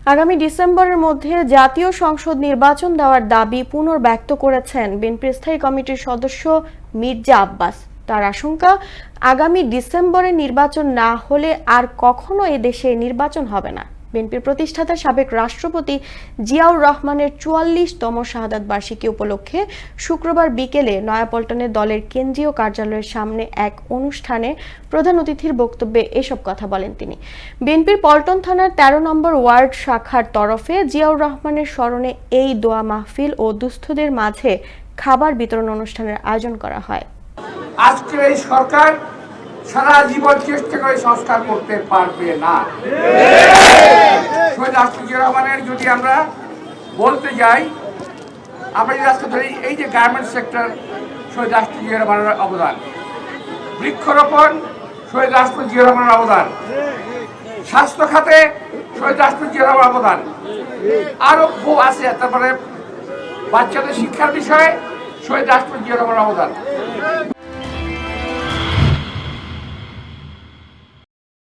আগামী ডিসেম্বরের মধ্যে জাতীয় সংসদ নির্বাচন দেওয়ার দাবি পুনর্ব্যক্ত করেছেন বিএনপির স্থায়ী কমিটির সদস্য মির্জা আব্বাস। তার আশঙ্কা, আগামী ডিসেম্বরে নির্বাচন না হলে আর কখনো এদেশে নির্বাচন হবে না। বিএনপির প্রতিষ্ঠাতা সাবেক রাষ্ট্রপতি জিয়াউর রহমানের ৪৪তম শাহাদাত বার্ষিকী উপলক্ষে শুক্রবার বিকেলে নয়াপল্টনে দলের কেন্দ্রীয় কার্যালয়ের সামনে এক অনুষ্ঠানে প্রধান অতিথির বক্তব্যে এসব কথা বলেন তিনি। বিএনপির পল্টন থানার ১৩ নম্বর ওয়ার্ড শাখার তরফে জিয়াউর রহমানের স্মরণে এই দোয়া মাহফিল ও দুস্থদের মাঝে খাবার বিতরণ অনুষ্ঠানের আয়োজন করা হয়। আজকের এই সরকার সারা জীবন চেষ্টা করে সংস্কার করতে পারবে না। শহীদ রাষ্ট্রপতি রহমানের যদি আমরা বলতে যাই, আমরা যদি আজকে ধরি এই যে গার্মেন্টস সেক্টর, শহীদ রাষ্ট্রপতি রহমানের অবদান, বৃক্ষরোপণ শহীদ রাষ্ট্রপতি রহমানের অবদান, স্বাস্থ্য খাতে শহীদ রাষ্ট্রপতি রহমানের অবদান, আরো বহু আছে। তারপরে বাচ্চাদের শিক্ষার বিষয়ে শহীদ রাষ্ট্রপতি রহমানের অবদান।